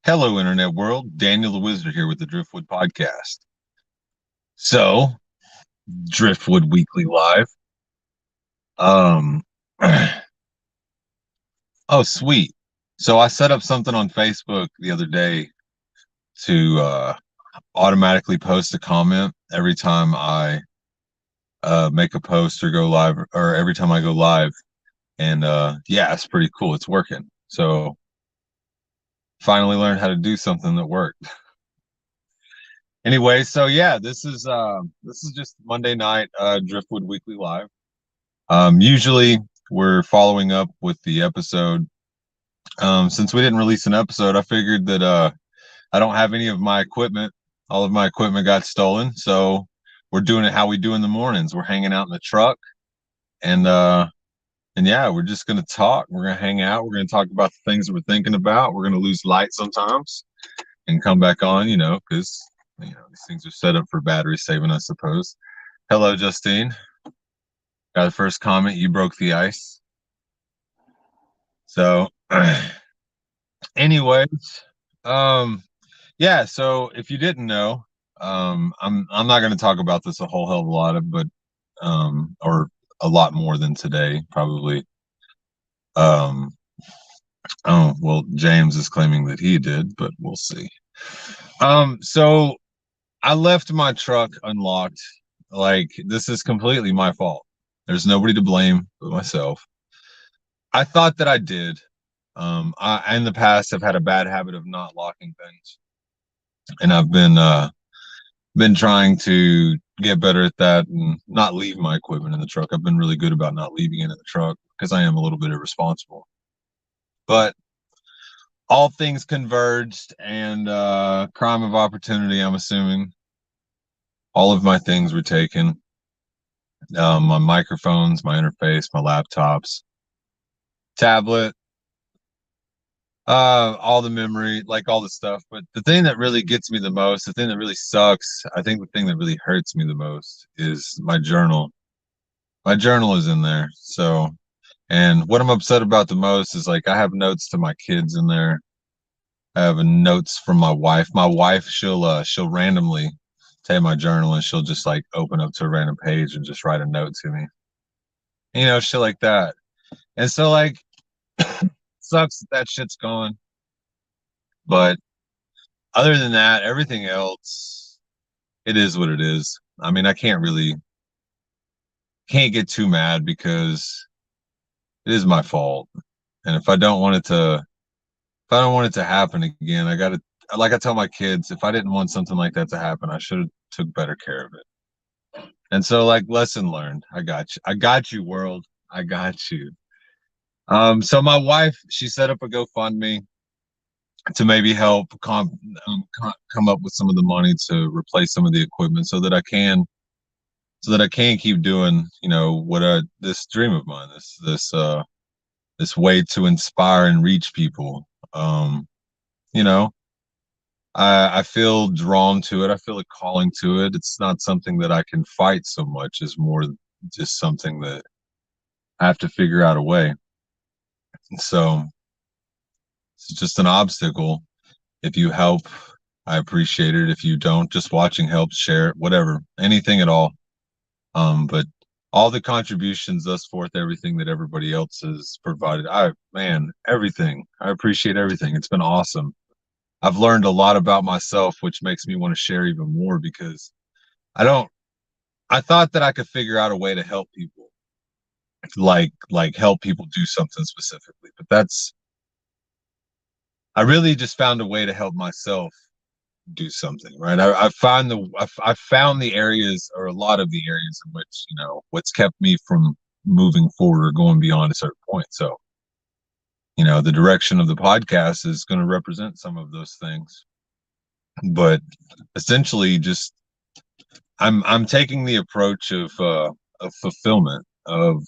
Hello, Internet world. Daniel the Wizard here with the Driftwood podcast. So, Driftwood Weekly Live. Um, oh, sweet. So, I set up something on Facebook the other day to automatically post a comment every time I make a post or go live, or every time I go live. And yeah, it's pretty cool. It's working. So, finally learned how to do something that worked. Anyway, so yeah, this is just Monday night Driftwood Weekly Live. Usually we're following up with the episode. Since we didn't release an episode, I figured that I don't have any of my equipment. All of my equipment got stolen, so we're doing it how we do in the mornings. We're hanging out in the truck, and and yeah, we're just gonna talk. We're gonna hang out. We're gonna talk about the things that we're thinking about. We're gonna lose light sometimes and come back on, because these things are set up for battery saving, I suppose. Hello, Justine. Got the first comment. You broke the ice. So, anyways, um, yeah. So if you didn't know, I'm not going to talk about this a whole hell of a lot but or a lot more than today, probably. Um, oh well, James is claiming that he did, but we'll see. So I left my truck unlocked. Like, this is completely my fault. There's nobody to blame but myself. I thought that I did. I in the past have had a bad habit of not locking things, and I've been trying to get better at that and not leave my equipment in the truck. I've been really good about not leaving it in the truck because I am a little bit irresponsible. But all things converged, and crime of opportunity, I'm assuming. All of my things were taken. My microphones, my interface, my laptops, tablet, all the memory, like all the stuff. But the thing that really gets me the most, the thing that really sucks, I think the thing that really hurts me the most is my journal. My journal is in there. So, and what I'm upset about the most is, like, I have notes to my kids in there. I have notes from my wife. My wife, she'll randomly take my journal and she'll just like open up to a random page and just write a note to me. Shit like that. And so, like, sucks that that shit's gone. But other than that, everything else, it is what it is. I mean, I can't get too mad because it is my fault. And if I don't want it to happen again, I gotta, like I tell my kids, if I didn't want something like that to happen, I should have took better care of it. And so, like, lesson learned. I got you. I got you, world. I got you. So my wife, she set up a GoFundMe to maybe help come up with some of the money to replace some of the equipment so that I can keep doing, this dream of mine, this way to inspire and reach people. You know, I feel drawn to it. I feel a calling to it. It's not something that I can fight so much as more just something that I have to figure out a way. So it's just an obstacle. If you help, I appreciate it. If you don't, just watching helps, share it, whatever, anything at all. But all the contributions thus forth, everything that everybody else has provided, man, everything. I appreciate everything. It's been awesome. I've learned a lot about myself, which makes me want to share even more because I don't, I thought that I could figure out a way to help people, like help people do something specifically, but I really just found a way to help myself do something, right? I found the areas, or a lot of the areas, in which, what's kept me from moving forward or going beyond a certain point. So, the direction of the podcast is going to represent some of those things, but essentially, just I'm taking the approach of fulfillment, of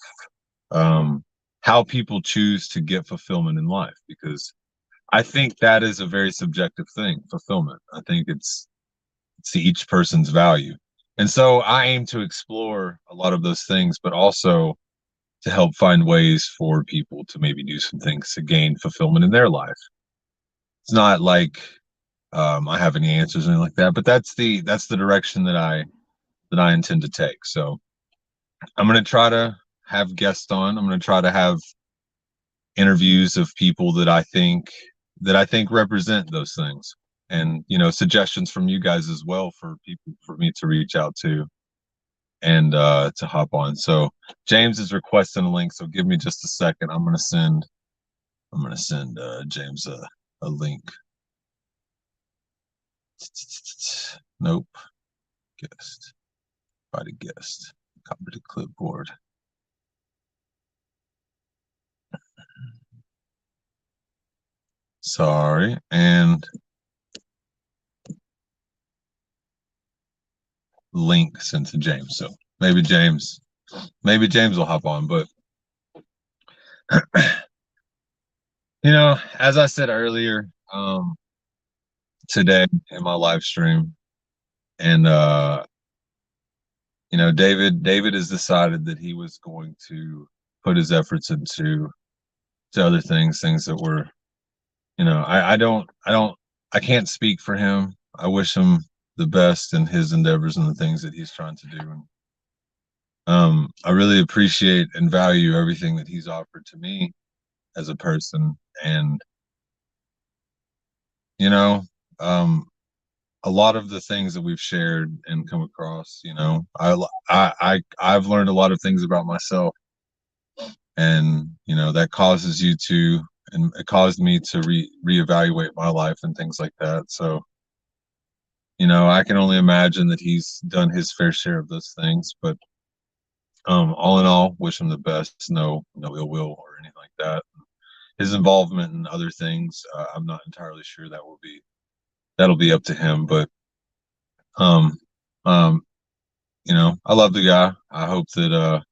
how people choose to get fulfillment in life, because I think that is a very subjective thing. Fulfillment, I think it's to each person's value. And so I aim to explore a lot of those things, but also to help find ways for people to maybe do some things to gain fulfillment in their life. it's not like I have any answers or anything like that, but that's the direction that I intend to take. So I'm gonna try to have guests on. I'm gonna try to have interviews of people that I think represent those things, and suggestions from you guys as well for people for me to reach out to and to hop on. So James is requesting a link, so give me just a second. I'm gonna send James a link. Nope. Guest. Body guest. Copy to clipboard. Sorry. And link sent to James. So maybe James will hop on. But as I said earlier, today in my live stream, and David has decided that he was going to put his efforts into to other things that were, I can't speak for him. I wish him the best in his endeavors and the things that he's trying to do. And I really appreciate and value everything that he's offered to me as a person. And you know, um, a lot of the things that we've shared and come across, I've learned a lot of things about myself, and that causes you to, and it caused me to reevaluate my life and things like that. So I can only imagine that he's done his fair share of those things. But all in all, wish him the best. No ill will or anything like that. His involvement in other things, I'm not entirely sure that'll be up to him. But um, um, I love the guy. I hope that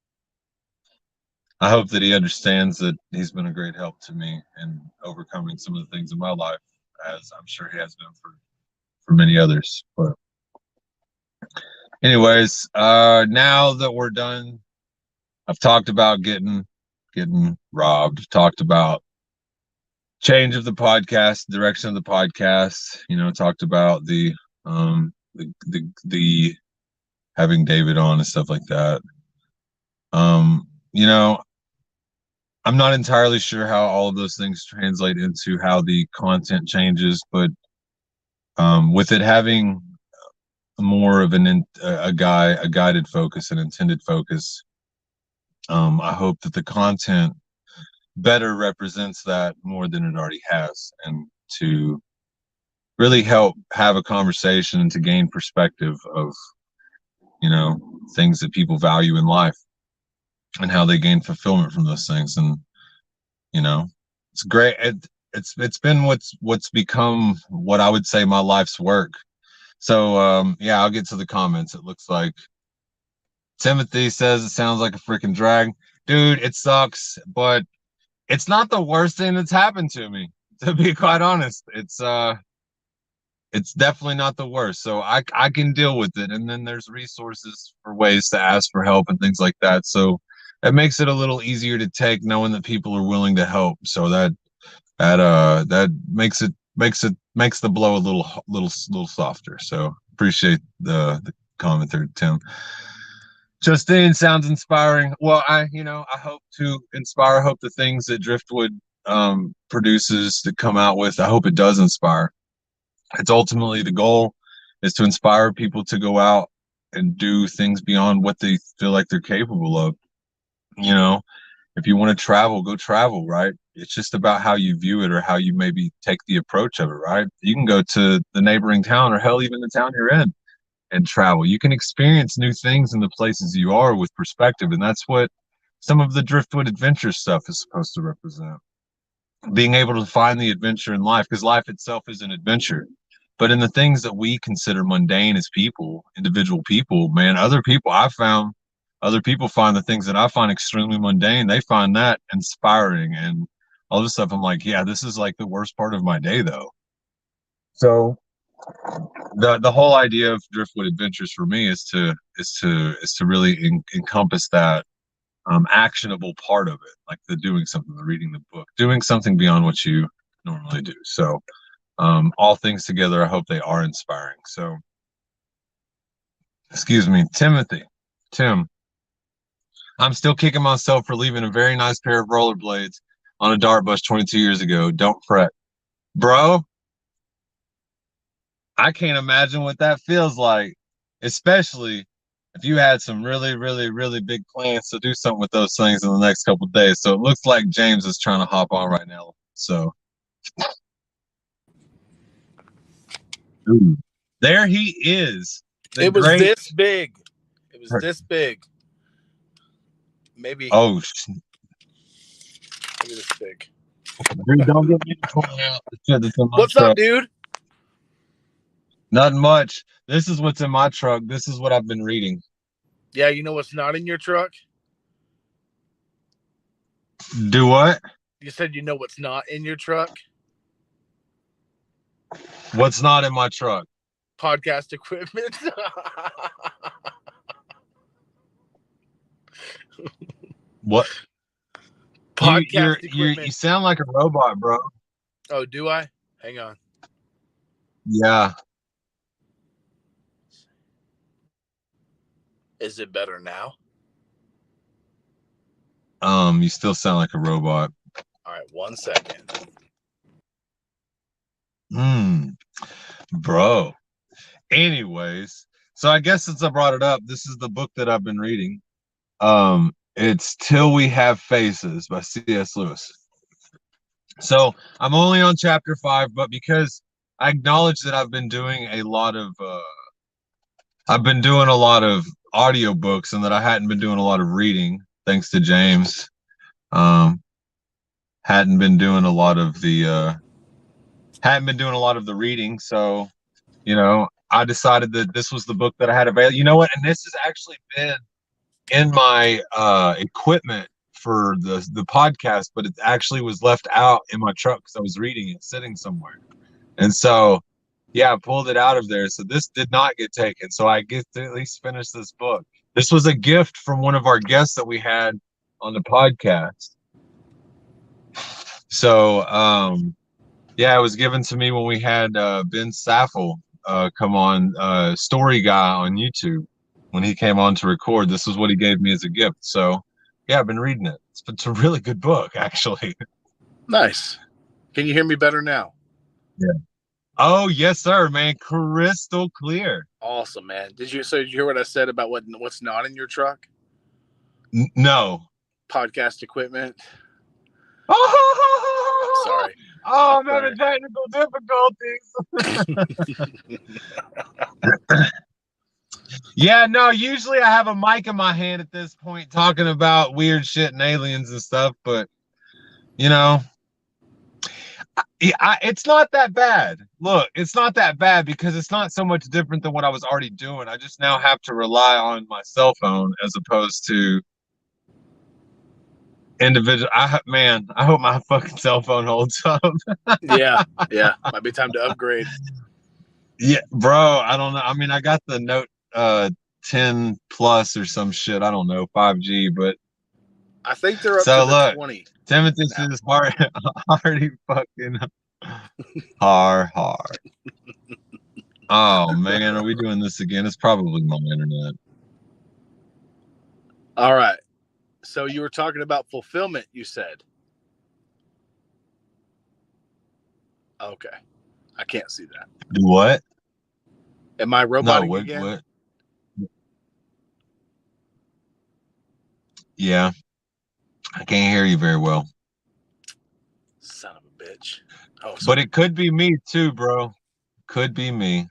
he understands that he's been a great help to me in overcoming some of the things in my life, as I'm sure he has been for many others. But anyways, now that we're done, I've talked about getting robbed, talked about change of the podcast, direction of the podcast, talked about the having David on and stuff like that. Um, you know, I'm not entirely sure how all of those things translate into how the content changes, but with it having more of a guided focus, an intended focus, I hope that the content better represents that more than it already has, and to really help have a conversation and to gain perspective of things that people value in life and how they gain fulfillment from those things. And you know it's great. It's been what's become what I would say my life's work. So yeah, I'll get to the comments. It looks like Timothy says it sounds like a freaking drag. Dude, it sucks, but it's not the worst thing that's happened to me, to be quite honest. It's definitely not the worst. So I can deal with it. And then there's resources for ways to ask for help and things like that. So it makes it a little easier to take, knowing that people are willing to help. So that makes the blow a little softer. So appreciate the comment there, Tim. Justine sounds inspiring. Well, I hope to inspire. I hope the things that Driftwood produces to come out with, I hope it does inspire. It's ultimately the goal is to inspire people to go out and do things beyond what they feel like they're capable of. If you want to travel, go travel, right? It's just about how you view it or how you maybe take the approach of it, right? You can go to the neighboring town, or hell, even the town you're in, and travel. You can experience new things in the places you are with perspective. And that's what some of the Driftwood adventure stuff is supposed to represent. Being able to find the adventure in life, because life itself is an adventure. But in the things that we consider mundane as people, individual people, man, other people find the things that I find extremely mundane, they find that inspiring. And all this stuff, I'm like, yeah, this is like the worst part of my day, though. So the whole idea of Driftwood Adventures for me is to really encompass that actionable part of it, like the doing something, the reading the book, doing something beyond what you normally do. So all things together, I hope they are inspiring. So, excuse me, Tim, I'm still kicking myself for leaving a very nice pair of rollerblades on a dart bus 22 years ago. Don't fret. Bro, I can't imagine what that feels like, especially if you had some really, really, really big plans to do something with those things in the next couple of days. So it looks like James is trying to hop on right now. So ooh, there he is. It was this big. It was this big. Maybe. Oh, maybe this big. Dude, don't get me to point out the shit that's in my What's truck. up, dude? Nothing much. This is what's in my truck. This is what I've been reading. Yeah, you know what's not in your truck? Do what? You said you know what's not in your truck? What's not in my truck? Podcast equipment. What? Podcast equipment. You sound like a robot, bro. Oh, do I? Hang on. Yeah. Is it better now? You still sound like a robot. All right, 1 second. Bro. Anyways, so I guess since I brought it up, this is the book that I've been reading. It's Till We Have Faces by C.S. Lewis. So I'm only on chapter 5, but because I acknowledge that I've been doing a lot of audiobooks and that I hadn't been doing a lot of reading, thanks to James. Hadn't been doing a lot of the reading, so I decided that this was the book that I had available. You know what? And this has actually been in my equipment for the podcast, but it actually was left out in my truck because I was reading it sitting somewhere. And so, yeah, I pulled it out of there. So this did not get taken. So I get to at least finish this book. This was a gift from one of our guests that we had on the podcast. So, yeah, it was given to me when we had Ben Saffel come on, Story Guy on YouTube. When he came on to record, this is what he gave me as a gift. So, yeah, I've been reading it. It's a really good book, actually. Nice. Can you hear me better now? Yeah. Oh, yes, sir, man. Crystal clear. Awesome, man. Did you hear what I said about what's not in your truck? No. Podcast equipment. Oh, sorry. Oh, I'm having technical difficulties. Yeah, no, usually I have a mic in my hand at this point talking about weird shit and aliens and stuff, but it's not that bad. Look, it's not that bad because it's not so much different than what I was already doing. I just now have to rely on my cell phone as opposed to individual. I hope my fucking cell phone holds up. Yeah, might be time to upgrade. Yeah, bro, I don't know. I mean, I got the Note 10 Plus or some shit. I don't know, 5G, but I think they're up to the 20. Timothy is already fucking hard. Oh man, are we doing this again? It's probably my internet. All right. So you were talking about fulfillment, you said. Okay. I can't see that. Do what? Am I roboting again? What? Yeah. I can't hear you very well. Son of a bitch. But it could be me too, bro. Could be me.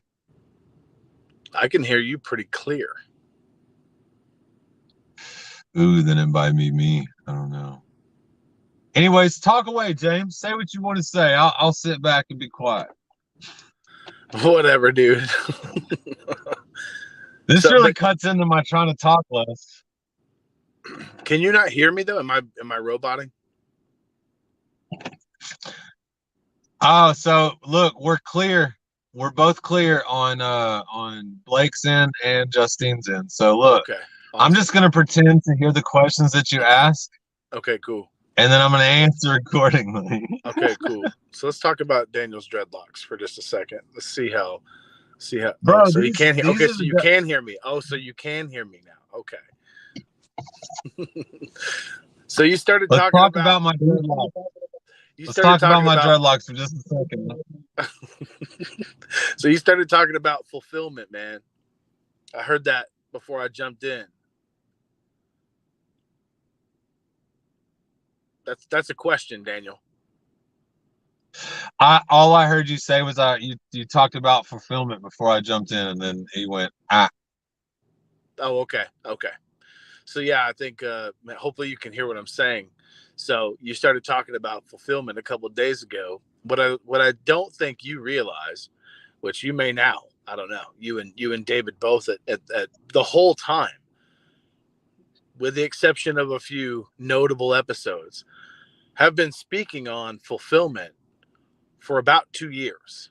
I can hear you pretty clear. Ooh, then it might be me. I don't know. Anyways, talk away, James. Say what you want to say. I'll sit back and be quiet. Whatever, dude. This really cuts into my trying to talk less. Can you not hear me though? Am I roboting? Oh, so look, we're clear. We're both clear on Blake's end and Justine's end. So look, okay, awesome. I'm just gonna pretend to hear the questions that you ask. Okay, cool. and then I'm going to answer accordingly. Okay, cool. So let's talk about Daniel's dreadlocks for just a second. Let's see how. Oh, Bro, so he can't hear. these Okay, are so you the. can hear me. Oh, so you can hear me now. Okay. So you started Let's talking talk about. about my dreadlocks. You Let's started talk about talking my about. dreadlocks for just a second. So you started talking about fulfillment, man. I heard that before I jumped in. That's a question, Daniel. All I heard you say was you talked about fulfillment before I jumped in, and then he went Oh, okay. So yeah, I think hopefully you can hear what I'm saying. So you started talking about fulfillment a couple of days ago. What I don't think you realize, which you may now, I don't know, you and David both at the whole time, with the exception of a few notable episodes, have been speaking on fulfillment for about 2 years.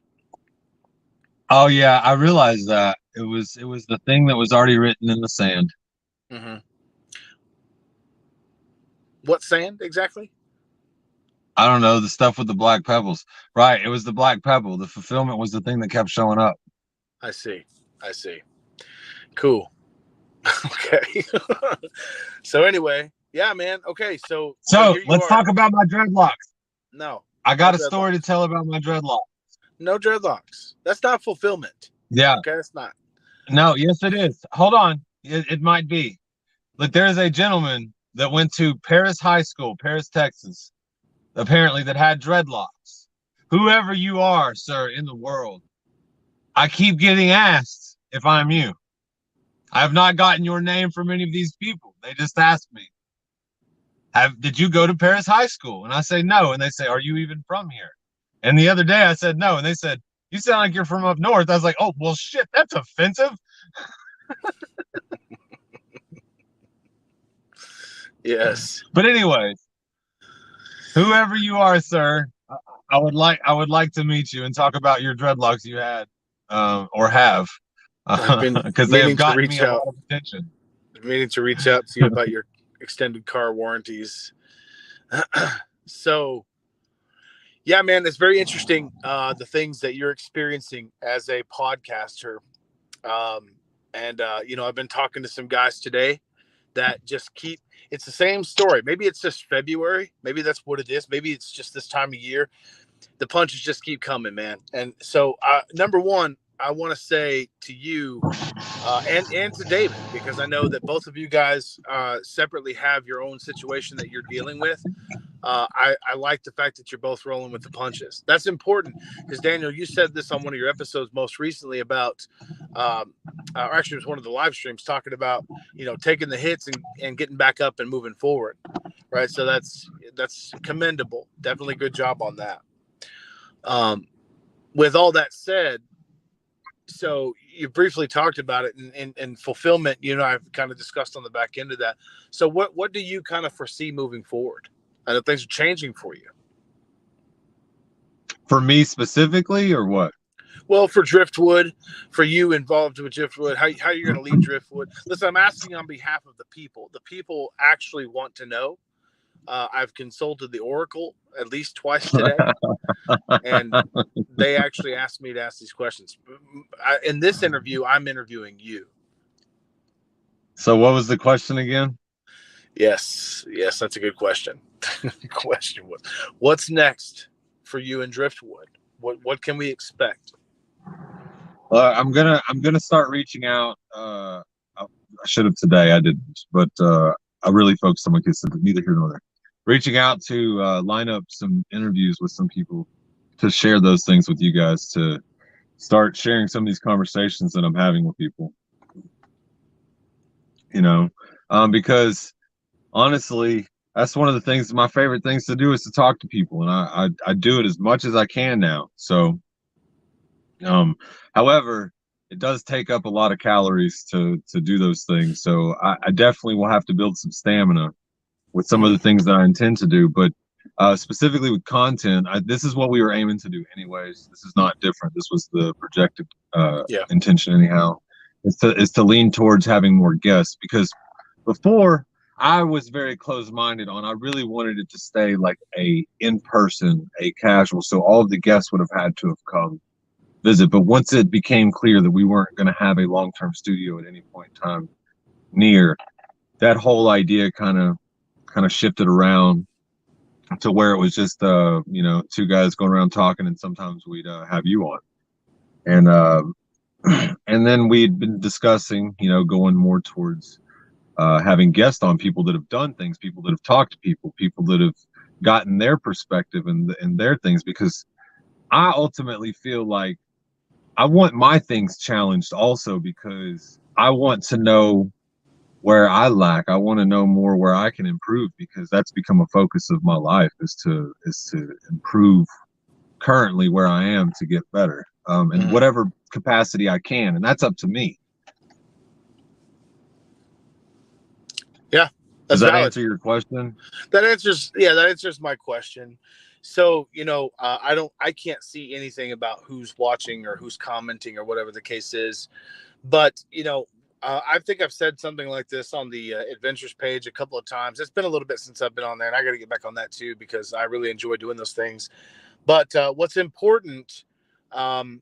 oh yeah, I realized that it was the thing that was already written in the sand. Mm-hmm. What sand exactly? I don't know, the stuff with the black pebbles. Right, it was the black pebble. The fulfillment was the thing that kept showing up. I see. Cool. Okay. So anyway, yeah, man. Okay, so So here you let's are. talk about my dreadlocks. No, I no got a story to dreadlocks. tell about my dreadlocks. No dreadlocks. That's not fulfillment. Yeah, Okay, it's not. no, yes it is. Hold on, it might be. Look, there is a gentleman that went to Paris High School, Paris, Texas, apparently that had dreadlocks. Whoever you are, sir, in the world, I keep getting asked if I'm you. I have not gotten your name from any of these people. They just asked me, did you go to Paris High School? And I say no. And they say, are you even from here? And the other day I said no. And they said, you sound like you're from up north. I was like, oh, well, shit, that's offensive. Yes. But anyway, whoever you are, sir, I would like to meet you and talk about your dreadlocks you had or have I've been because they have meaning to gotten me reach a lot out. of attention. Meaning to reach out to you about your extended car warranties. So yeah, man, it's very interesting. The things that you're experiencing as a podcaster. Um, and I've been talking to some guys today that just keep it's the same story. Maybe it's just February. Maybe that's what it is. Maybe it's just this time of year. The punches just keep coming, man. And so, number one, I want to say to you and to David, because I know that both of you guys separately have your own situation that you're dealing with. I like the fact that you're both rolling with the punches. That's important because Daniel, you said this on one of your episodes most recently about, or actually it was one of the live streams talking about, taking the hits and getting back up and moving forward. Right. So that's commendable. Definitely good job on that. With all that said, so you briefly talked about it and fulfillment, I've kind of discussed on the back end of that. So what do you kind of foresee moving forward? I know things are changing for you. For me specifically, or what? Well, for Dryftwood, for you involved with Dryftwood, how you're going to lead Dryftwood? Listen, I'm asking on behalf of the people. The people actually want to know. I've consulted the Oracle at least twice today, and they actually asked me to ask these questions. In this interview, I'm interviewing you. So what was the question again? Yes, that's a good question. The question was, what's next for you in Dryftwood? What can we expect? I'm gonna start reaching out. I should have today. I didn't, but I really focused on my kids. Neither here nor there. Reaching out to line up some interviews with some people to share those things with you guys, to start sharing some of these conversations that I'm having with people. Because honestly, that's one of the things. My favorite things to do is to talk to people, and I do it as much as I can now. So, however, it does take up a lot of calories to do those things. So I definitely will have to build some stamina with some of the things that I intend to do. But specifically with content, this is what we were aiming to do anyways. This is not different. This was the projected intention anyhow. Is to lean towards having more guests, because before I was very close-minded on. I really wanted it to stay like a in-person, a casual, so all of the guests would have had to have come visit. But once it became clear that we weren't going to have a long-term studio at any point in time near, that whole idea kind of shifted around to where it was just two guys going around talking, and sometimes we'd have you on, and and then we'd been discussing, going more towards having guests on, people that have done things, people that have talked to people, people that have gotten their perspective and their things, because I ultimately feel like I want my things challenged also, because I want to know where I lack. I want to know more where I can improve, because that's become a focus of my life, is to improve currently where I am, to get better, in whatever capacity I can, and that's up to me. Yeah, Does that's that valid. answer your question? That answers my question. So, I can't see anything about who's watching or who's commenting or whatever the case is. But, I think I've said something like this on the adventures page a couple of times. It's been a little bit since I've been on there, and I got to get back on that too, because I really enjoy doing those things. But what's important, um,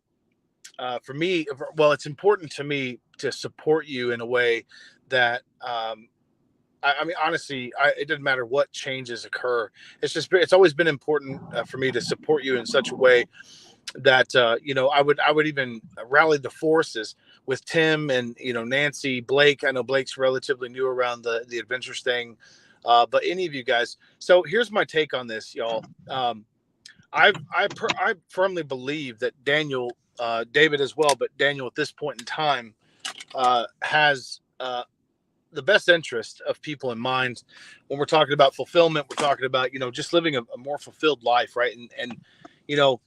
for me, well, it's important to me to support you in a way that, I mean, honestly, it doesn't matter what changes occur. It's always been important for me to support you in such a way that, I would even rally the forces with Tim and, Nancy, Blake. I know Blake's relatively new around the adventures thing, but any of you guys. So here's my take on this, y'all. I firmly believe that Daniel, David as well, but Daniel at this point in time has the best interest of people in mind. When we're talking about fulfillment, we're talking about, just living a more fulfilled life, right? And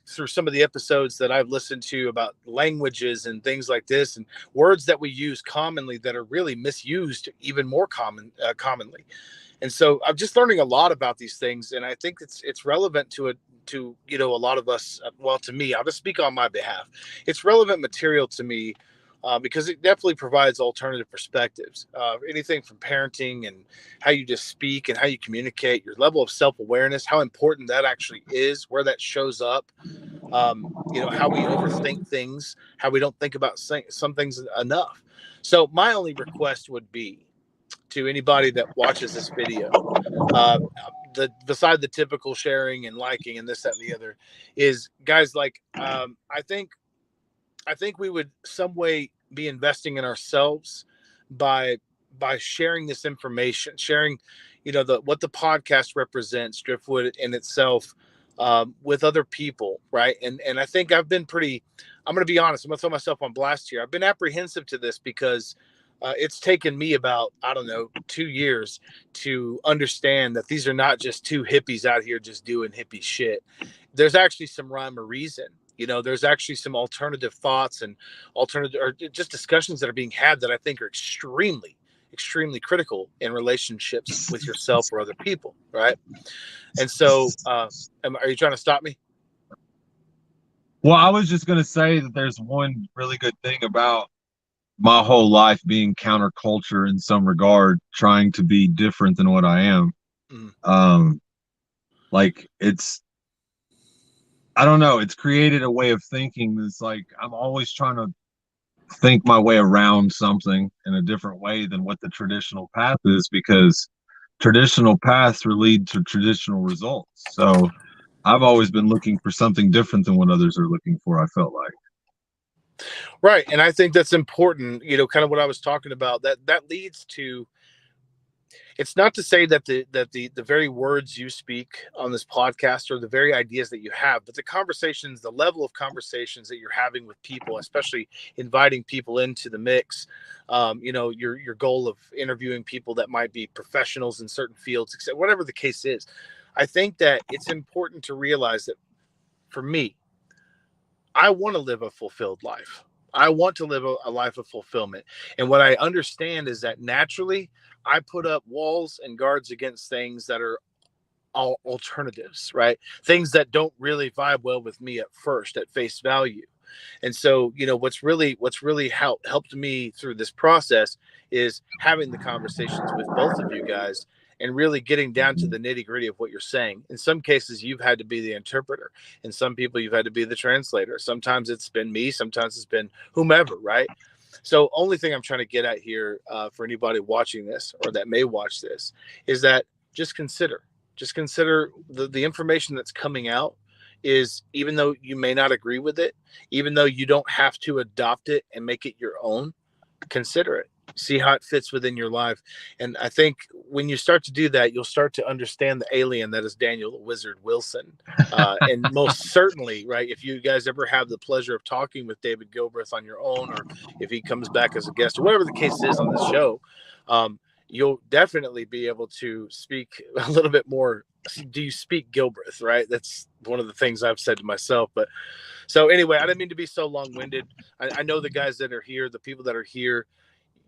through some of the episodes that I've listened to about languages and things like this, and words that we use commonly that are really misused even more commonly. And so I'm just learning a lot about these things, and I think it's relevant to a lot of us. Well, to me, I'll just speak on my behalf. It's relevant material to me, because it definitely provides alternative perspectives. Anything from parenting and how you just speak and how you communicate, your level of self-awareness, how important that actually is, where that shows up. How we overthink things, how we don't think about some things enough. So my only request would be to anybody that watches this video, uh, beside the typical sharing and liking and this, that, and the other, is, guys, like, I think we would some way be investing in ourselves by sharing this information, sharing, what the podcast represents, Driftwood in itself, with other people, right? And I think I've been pretty. I'm going to be honest. I'm going to throw myself on blast here. I've been apprehensive to this because it's taken me about, I don't know, 2 years to understand that these are not just two hippies out here just doing hippie shit. There's actually some rhyme or reason. There's actually some alternative thoughts and alternative, or just discussions that are being had that I think are extremely, extremely critical in relationships with yourself or other people, right? And so, are you trying to stop me? Well, I was just going to say that there's one really good thing about my whole life being counterculture in some regard, trying to be different than what I am. Mm. Like, I don't know, it's created a way of thinking that's like I'm always trying to think my way around something in a different way than what the traditional path is, because traditional paths lead to traditional results. So I've always been looking for something different than what others are looking for, I felt like. Right, and I think that's important. Kind of what I was talking about. That leads to. It's not to say that the very words you speak on this podcast are the very ideas that you have, but the conversations, the level of conversations that you're having with people, especially inviting people into the mix, your goal of interviewing people that might be professionals in certain fields, except whatever the case is. I think that it's important to realize that, for me, I want to live a fulfilled life. I want to live a life of fulfillment. And what I understand is that naturally I put up walls and guards against things that are all alternatives, right? Things that don't really vibe well with me at first, at face value. And so, what's really helped me through this process is having the conversations with both of you guys and really getting down to the nitty gritty of what you're saying. In some cases, you've had to be the interpreter. In some people, you've had to be the translator. Sometimes it's been me, sometimes it's been whomever, right? So only thing I'm trying to get at here, for anybody watching this or that may watch this, is that just consider the information that's coming out is, even though you may not agree with it, even though you don't have to adopt it and make it your own, consider it. See how it fits within your life. And I think when you start to do that, you'll start to understand the alien that is Daniel the Wizard Wilson. And most certainly, right, if you guys ever have the pleasure of talking with David Gilbreth on your own, or if he comes back as a guest, or whatever the case is on this show, you'll definitely be able to speak a little bit more. Do you speak Gilbreth, right? That's one of the things I've said to myself. But so anyway, I didn't mean to be so long-winded. I know the guys that are here, the people that are here,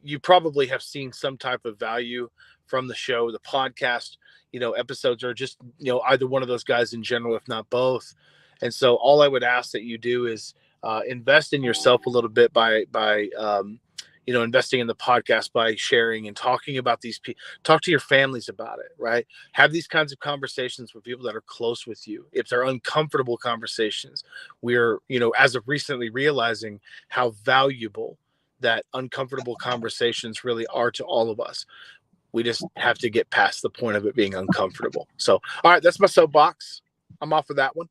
you probably have seen some type of value from the show, the podcast, episodes, or just, either one of those guys in general, if not both. And so all I would ask that you do is invest in yourself a little bit by investing in the podcast, by sharing and talking about these people. Talk to your families about it, right? Have these kinds of conversations with people that are close with you. If they're uncomfortable conversations, we're, as of recently realizing how valuable that uncomfortable conversations really are to all of us. We just have to get past the point of it being uncomfortable. So, all right, that's my soapbox. I'm off of that one.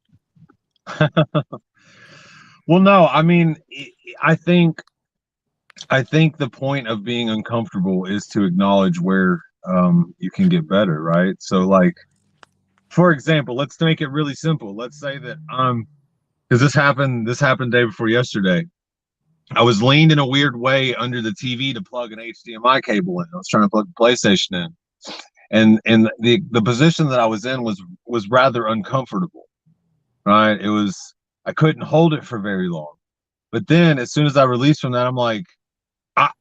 Well, no, I mean, I think the point of being uncomfortable is to acknowledge where you can get better, right? So, like, for example, let's make it really simple. Let's say that because this happened day before yesterday. I was leaned in a weird way under the TV to plug an HDMI cable in. I was trying to plug the PlayStation in, and the position that I was in was rather uncomfortable, right? I couldn't hold it for very long. But then as soon as I released from that, I'm like,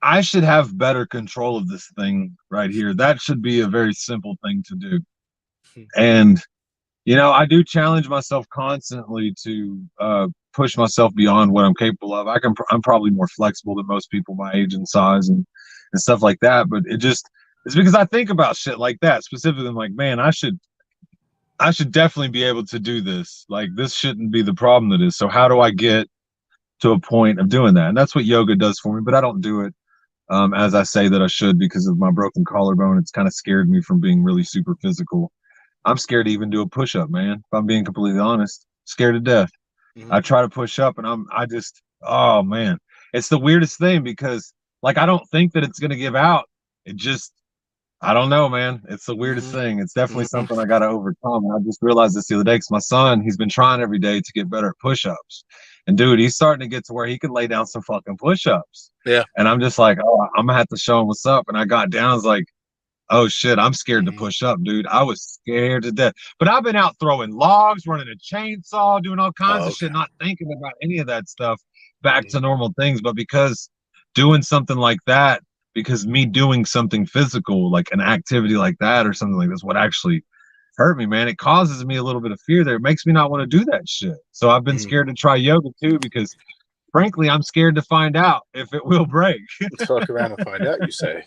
I should have better control of this thing right here. That should be a very simple thing to do. And I do challenge myself constantly to push myself beyond what I'm capable of. I'm probably more flexible than most people my age and size and stuff like that. But it's because I think about shit like that specifically. I'm like, man, I should definitely be able to do this. Like, this shouldn't be the problem that is. So how do I get to a point of doing that? And that's what yoga does for me. But I don't do it as I say that I should because of my broken collarbone. It's kind of scared me from being really super physical. I'm scared to even do a push-up, man. If I'm being completely honest, scared to death. Mm-hmm. I try to push up and oh man, it's the weirdest thing because like, I don't think that it's going to give out. I don't know, man. It's the weirdest thing. It's definitely something I got to overcome. And I just realized this the other day because my son, he's been trying every day to get better at push-ups. And dude, he's starting to get to where he can lay down some fucking push-ups. Yeah. And I'm just like, oh, I'm gonna have to show him what's up. And I got down, I was like, oh shit, I'm scared to push up, dude. I was scared to death. But I've been out throwing logs, running a chainsaw, doing all kinds of shit, not thinking about any of that stuff, back to normal things. But because doing something like that, because me doing something physical, like an activity like that or something like this, what actually hurt me, man, it causes me a little bit of fear there. It makes me not want to do that shit. So I've been scared to try yoga too, because frankly, I'm scared to find out if it will break. Let's fuck around and find out, you say.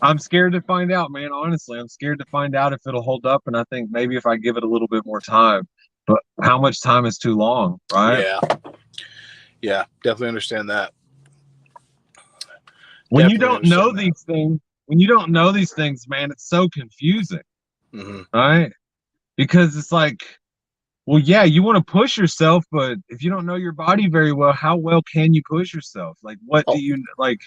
I'm scared to find out, man. Honestly, I'm scared to find out if it'll hold up. And I think maybe if I give it a little bit more time, but how much time is too long, right? Yeah, definitely understand that. When you don't know these things, man, it's so confusing, right? Because it's like, well, yeah, you want to push yourself, but if you don't know your body very well, how well can you push yourself? Like, what do you like,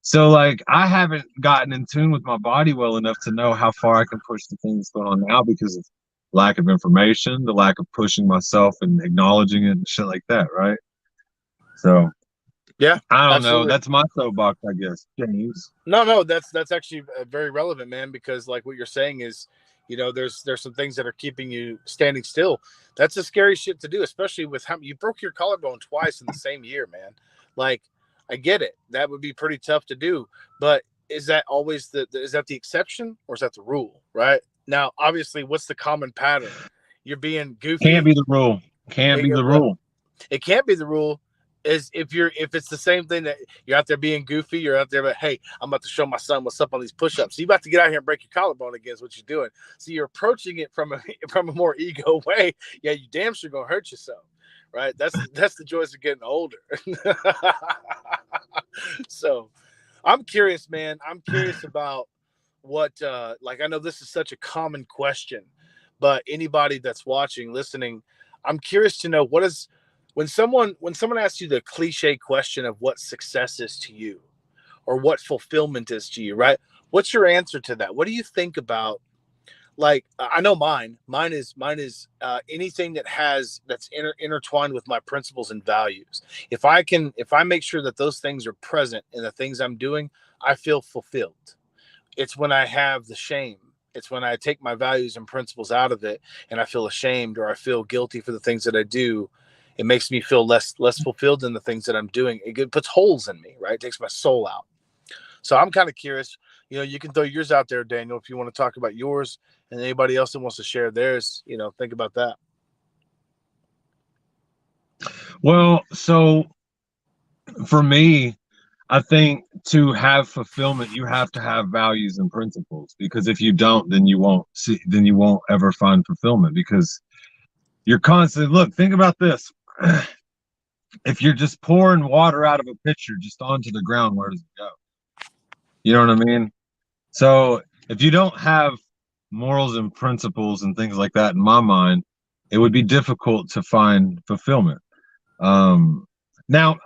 So like, I haven't gotten in tune with my body well enough to know how far I can push the things going on now because of lack of information, the lack of pushing myself and acknowledging it and shit like that, right? So yeah, I don't know. That's my soapbox, I guess. James. No, that's actually very relevant, man, because like what you're saying is, there's some things that are keeping you standing still. That's a scary shit to do, especially with how you broke your collarbone twice in the same year, man. Like, I get it. That would be pretty tough to do, but is that always is that the exception or is that the rule? Right now, obviously, what's the common pattern? You're being goofy. Can't be the rule. Can't be the rule. It can't be the rule. Is if it's the same thing that you're out there being goofy, you're out there, but hey, I'm about to show my son what's up on these push-ups. So you about to get out here and break your collarbone again is what you're doing. So you're approaching it from a more ego way. Yeah, you damn sure gonna hurt yourself, right? That's the joys of getting older. So I'm curious, man. I'm curious about what like I know this is such a common question, but anybody that's watching, listening, I'm curious to know what is when someone asks you the cliche question of what success is to you or what fulfillment is to you, right? What's your answer to that? What do you think about, like, I know mine is anything that's intertwined with my principles and values. If I make sure that those things are present in the things I'm doing, I feel fulfilled. It's when I have the shame. It's when I take my values and principles out of it and I feel ashamed or I feel guilty for the things that I do. It makes me feel less fulfilled in the things that I'm doing. It puts holes in me, right? It takes my soul out. So I'm kind of curious. You can throw yours out there, Daniel, if you want to talk about yours, and anybody else that wants to share theirs. Think about that. Well, so for me, I think to have fulfillment, you have to have values and principles, because if you don't, then you won't ever find fulfillment, because you're constantly, look, think about this. If you're just pouring water out of a pitcher just onto the ground, where does it go? You know what I mean? So if you don't have morals and principles and things like that, in my mind, it would be difficult to find fulfillment. Now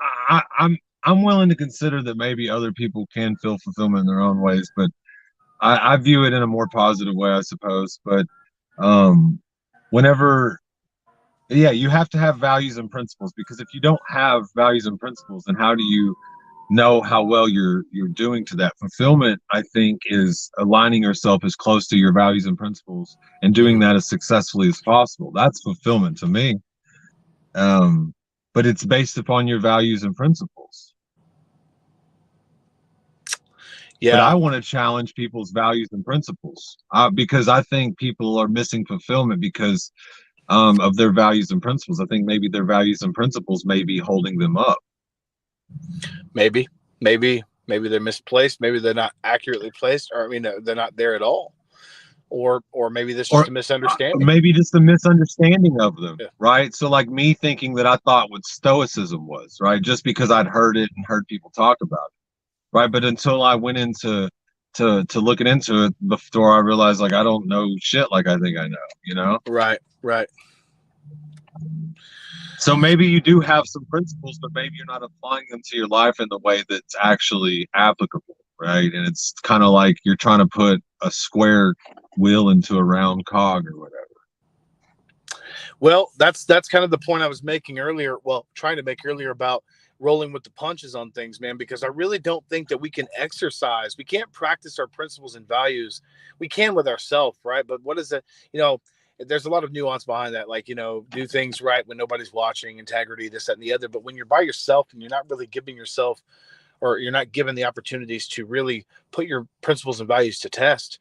I'm willing to consider that maybe other people can feel fulfillment in their own ways, but I view it in a more positive way, I suppose. But um, whenever, yeah, you have to have values and principles, because if you don't have values and principles, then how do you know how well you're doing to that? Fulfillment, I think, is aligning yourself as close to your values and principles and doing that as successfully as possible. That's fulfillment to me. But it's based upon your values and principles. But Yeah. I want to challenge people's values and principles, because I think people are missing fulfillment because of their values and principles. I think maybe their values and principles may be holding them up. Maybe they're misplaced. Maybe they're not accurately placed, or I mean, they're not there at all. Or maybe this is just Or a misunderstanding. maybe just a misunderstanding of them, Yeah. right? So like me thinking that I thought what stoicism was, right? Just because I'd heard it and heard people talk about it, right? But until I went into to looking into it, before I realized, like, I don't know shit like I think I know. Right. So maybe you do have some principles, but maybe you're not applying them to your life in the way that's actually applicable, right? And it's kind of like you're trying to put a square wheel into a round cog or whatever. Well, that's kind of the point I was making earlier. Well, trying to make earlier about rolling with the punches on things, man, because I really don't think that we can't practice our principles and values. We can with ourselves, right? But what is it? There's a lot of nuance behind that, like, do things right when nobody's watching, integrity, this, that, and the other. But when you're by yourself and you're not really giving yourself, or you're not given the opportunities to really put your principles and values to test,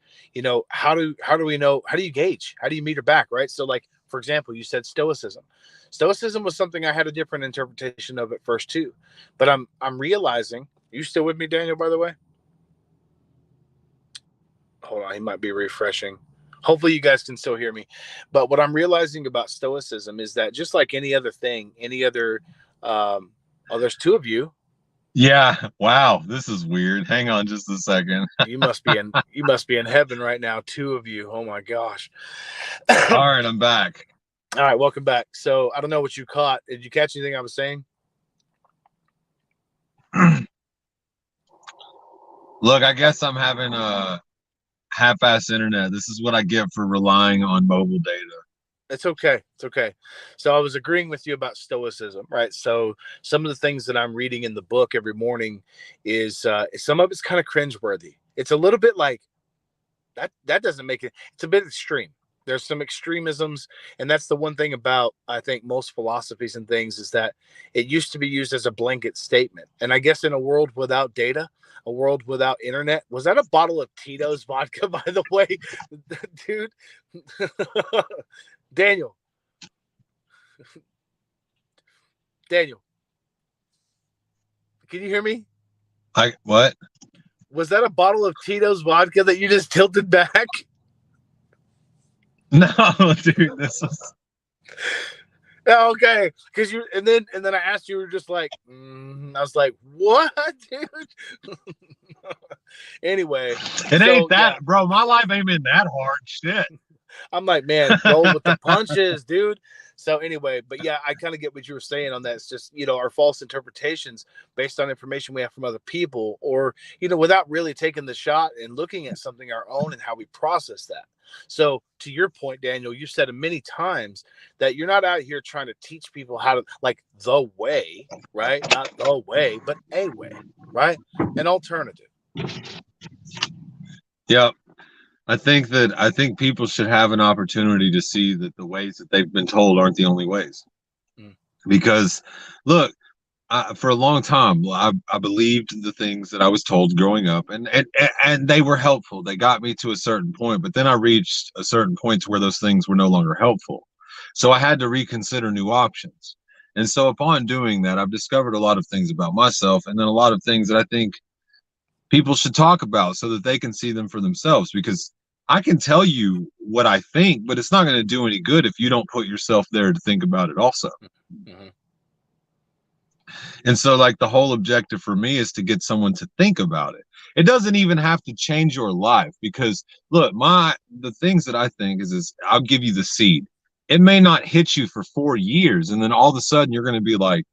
how do we know? How do you gauge? How do you meter back, right? So, like, for example, you said stoicism. Stoicism was something I had a different interpretation of at first too, but I'm realizing. You still with me, Daniel? By the way, hold on, he might be refreshing. Hopefully, you guys can still hear me. But what I'm realizing about stoicism is that just like any other thing, any other, there's two of you. Yeah. Wow. This is weird. Hang on just a second. You must be in heaven right now. Two of you. Oh my gosh. All right, I'm back. All right, welcome back. So I don't know what you caught. Did you catch anything I was saying? Look, I guess I'm having a half-ass internet. This is what I get for relying on mobile data. It's okay. It's okay. So I was agreeing with you about stoicism, right? So some of the things that I'm reading in the book every morning is some of it's kind of cringeworthy. It's a little bit like that doesn't make it. It's a bit extreme. There's some extremisms, and that's the one thing about, I think, most philosophies and things, is that it used to be used as a blanket statement. And I guess in a world without data, a world without internet, was that a bottle of Tito's vodka, by the way, dude? Daniel, Daniel, can you hear me? What? Was that a bottle of Tito's vodka that you just tilted back? No, dude, this is. Oh, okay, because and then I asked you, were just like, I was like, what, dude? Anyway, It ain't so that, yeah, bro. My life ain't been that hard. Shit. I'm like, man, roll with the punches, dude. So anyway, but yeah, I kind of get what you were saying on that. It's just, our false interpretations based on information we have from other people, or, without really taking the shot and looking at something our own and how we process that. So to your point, Daniel, you said many times that you're not out here trying to teach people how to, like, the way, right? Not the way, but a way, right? An alternative. Yep. I think people should have an opportunity to see that the ways that they've been told aren't the only ways. Mm. Because, look, for a long time, I believed the things that I was told growing up, and they were helpful. They got me to a certain point, but then I reached a certain point to where those things were no longer helpful. So I had to reconsider new options. And so upon doing that, I've discovered a lot of things about myself, and then a lot of things that I think people should talk about so that they can see them for themselves. Because I can tell you what I think, but it's not going to do any good if you don't put yourself there to think about it also. Mm-hmm. And so, like, the whole objective for me is to get someone to think about it. It doesn't even have to change your life, because look, the things that I think is I'll give you the seed. It may not hit you for 4 years, and then all of a sudden you're going to be like,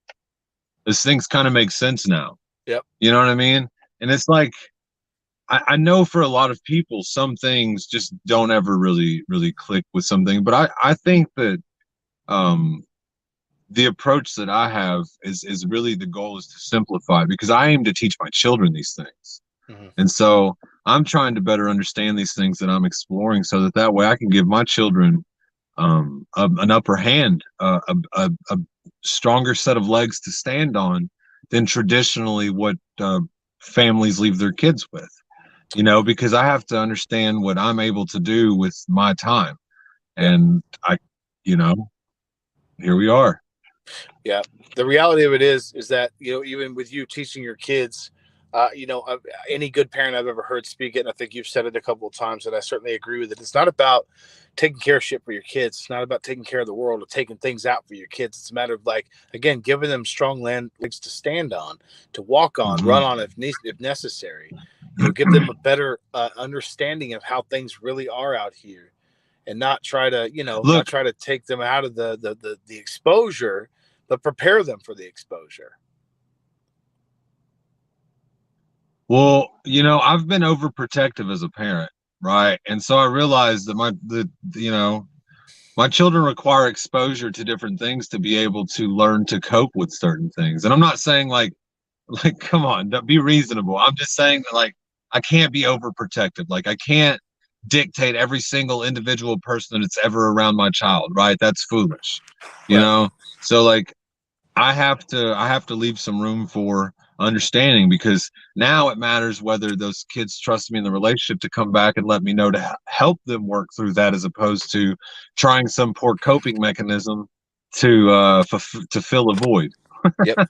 this thing's kind of makes sense now. Yep. You know what I mean? And it's like, I know for a lot of people, some things just don't ever really, really click with something. But I think that um, the approach that I have is really, the goal is to simplify, because I aim to teach my children these things. Mm-hmm. And so I'm trying to better understand these things that I'm exploring, so that way I can give my children an upper hand, a stronger set of legs to stand on than traditionally what families leave their kids with. Because I have to understand what I'm able to do with my time. Yeah. And here we are. Yeah. The reality of it is that, even with you teaching your kids, any good parent I've ever heard speak it, and I think you've said it a couple of times, and I certainly agree with it. It's not about taking care of shit for your kids. It's not about taking care of the world or taking things out for your kids. It's a matter of, like, again, giving them strong legs to stand on, to walk on, Mm-hmm. run on if necessary. Give them a better understanding of how things really are out here, and not try to, not Look, try to take them out of the exposure, but prepare them for the exposure. well, I've been overprotective as a parent, right? And so I realized that my children require exposure to different things to be able to learn to cope with certain things. And I'm not saying like come on, be reasonable. I'm just saying that, like, I can't be overprotective. Like, I can't dictate every single individual person that's ever around my child, right? That's foolish. Right. So, like, I have to leave some room for understanding, because now it matters whether those kids trust me in the relationship to come back and let me know to help them work through that, as opposed to trying some poor coping mechanism to fill a void. Yep.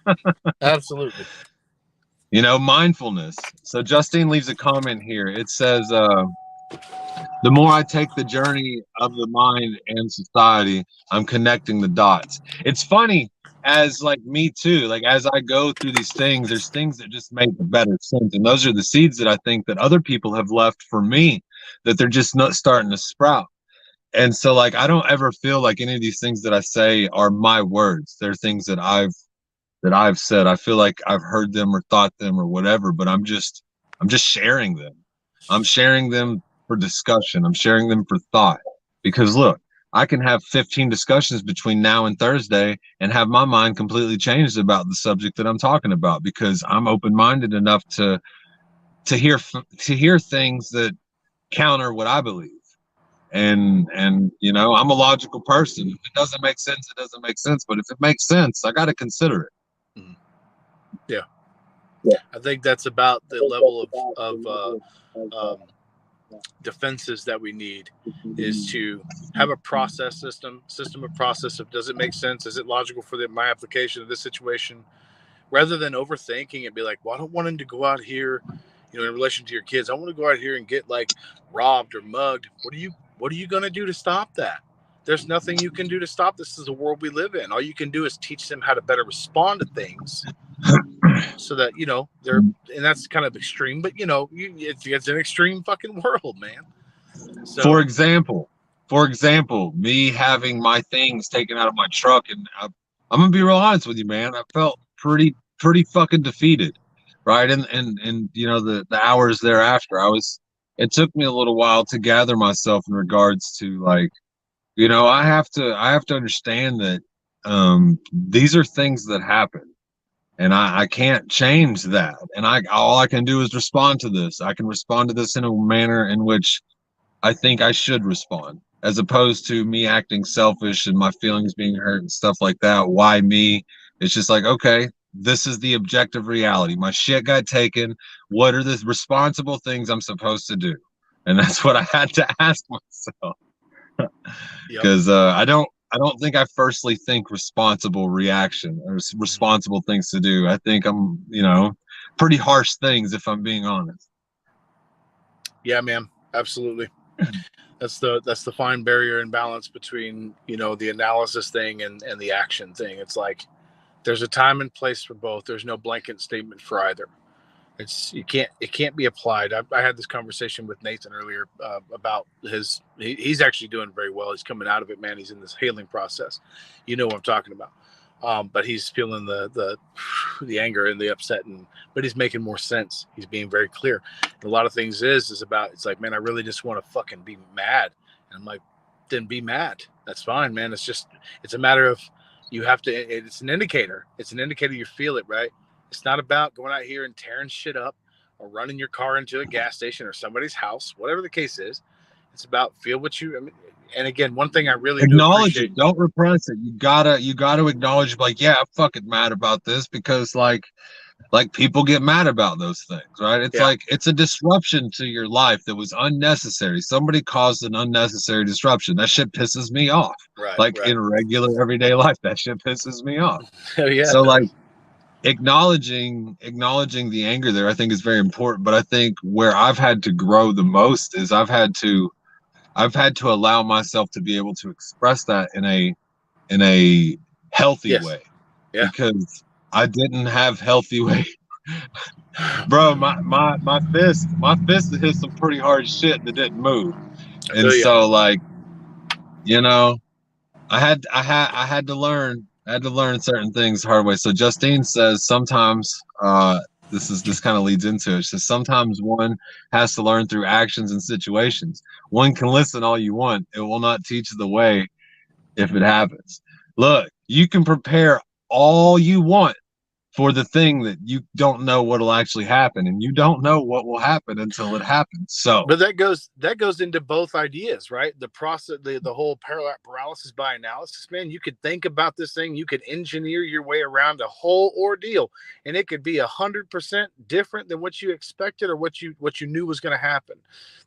Absolutely. Mindfulness. So Justine leaves a comment here. It says, the more I take the journey of the mind and society, I'm connecting the dots. It's funny, as like me too, like, as I go through these things, there's things that just make better sense. And those are the seeds that I think that other people have left for me, that they're just not starting to sprout. And so, like, I don't ever feel like any of these things that I say are my words. They're things that I've said. I feel like I've heard them or thought them or whatever, but I'm just sharing them. I'm sharing them for discussion. I'm sharing them for thought. Because look, I can have 15 discussions between now and Thursday and have my mind completely changed about the subject that I'm talking about, because I'm open-minded enough to hear things that counter what I believe. And I'm a logical person. If it doesn't make sense, it doesn't make sense. But if it makes sense, I got to consider it. Yeah. Yeah. I think that's about the level of defenses that we need is to have a process system of process of, does it make sense? Is it logical for my application of this situation? Rather than overthinking it, be like, well, I don't want him to go out here, in relation to your kids. I want to go out here and get like robbed or mugged. What are you going to do to stop that? There's nothing you can do to stop this. This is the world we live in. All you can do is teach them how to better respond to things, so that they're, and that's kind of extreme, but it's an extreme fucking world, man. So for example, me having my things taken out of my truck, and I'm gonna be real honest with you, man. I felt pretty fucking defeated, right? And the hours thereafter, it took me a little while to gather myself in regards to, like, I have to understand that these are things that happen, and I can't change that. And all I can do is respond to this. I can respond to this in a manner in which I think I should respond, as opposed to me acting selfish and my feelings being hurt and stuff like that. Why me? It's just like, okay, this is the objective reality. My shit got taken. What are the responsible things I'm supposed to do? And that's what I had to ask myself. Because I don't think I firstly think responsible reaction or responsible things to do. I think I'm, pretty harsh things, if I'm being honest. Yeah, man, absolutely. That's the fine barrier and balance between the analysis thing and the action thing. It's like there's a time and place for both. There's no blanket statement for either. It can't be applied. I had this conversation with Nathan earlier about he's actually doing very well. He's coming out of it, man. He's in this healing process. You know what I'm talking about. But he's feeling the anger and the upset, but he's making more sense. He's being very clear. And a lot of things is about, it's like, man, I really just want to fucking be mad. And I'm like, then be mad. That's fine, man. It's a matter of, you have to, it's an indicator. It's an indicator you feel it, right? It's not about going out here and tearing shit up or running your car into a gas station or somebody's house, whatever the case is. It's about feel what you, and again, one thing I really acknowledge it. Don't repress it. You gotta acknowledge, like, yeah, I'm fucking mad about this, because like people get mad about those things, right? It's like, it's a disruption to your life that was unnecessary. Somebody caused an unnecessary disruption. That shit pisses me off. Right. In regular everyday life, that shit pisses me off. Yeah. So like acknowledging the anger there, I think, is very important. But I think where I've had to grow the most is I've had to allow myself to be able to express that in a healthy way. Yeah. Because I didn't have healthy way. Bro, my fist hit some pretty hard shit that didn't move. And so, like, I had to learn certain things the hard way. So Justine says sometimes this kind of leads into it. She says sometimes one has to learn through actions and situations. One can listen all you want. It will not teach the way if it happens. Look, you can prepare all you want for the thing that you don't know what'll actually happen, and you don't know what will happen until it happens. So, but that goes into both ideas, right? The process, the whole paralysis by analysis, man. You could think about this thing, you could engineer your way around a whole ordeal, and it could be 100% different than what you expected or what you knew was going to happen.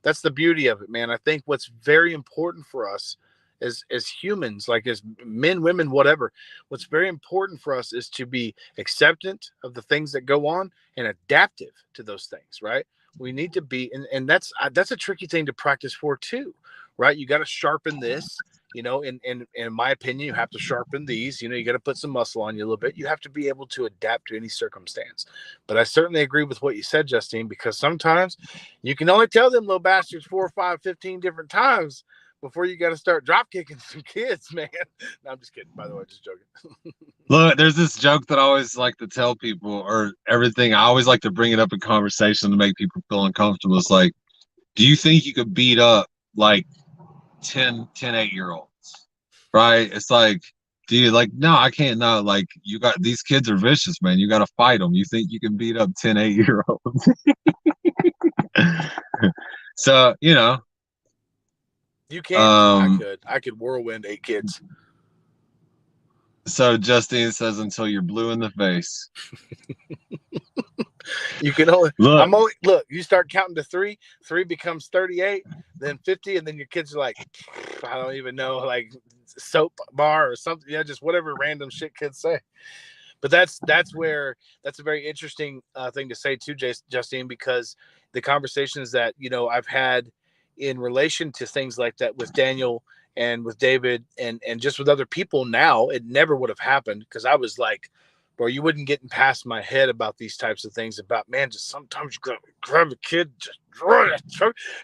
That's the beauty of it, man. I think what's very important for us as humans, like as men, women, whatever, what's very important for us is to be acceptant of the things that go on and adaptive to those things, right? We need to be, and that's a tricky thing to practice for too, right? You got to sharpen this, in my opinion, you have to sharpen these, you got to put some muscle on you a little bit. You have to be able to adapt to any circumstance. But I certainly agree with what you said, Justine, because sometimes you can only tell them little bastards 4 or 5, 15 different times before you got to start drop kicking some kids, man. No, I'm just kidding. By the way, just joking. Look, there's this joke that I always like to tell people, or everything. I always like to bring it up in conversation to make people feel uncomfortable. It's like, do you think you could beat up like 10 8-year-olds? Right? It's like, do you like, no, I can't. No, like, you got, these kids are vicious, man. You got to fight them. You think you can beat up 10 8-year-olds? So, you can. I could whirlwind 8 kids. So Justine says, until you're blue in the face. You can only, Look, look, you start counting to three becomes 38, then 50, and then your kids are like, I don't even know, like soap bar or something. Yeah, just whatever random shit kids say. But that's a very interesting thing to say too, Justine, because the conversations that, you know, I've had in relation to things like that with Daniel and with David and just with other people now, it never would have happened because I was like, bro, you wouldn't get past my head about these types of things about, man, just sometimes you gotta grab a kid, just,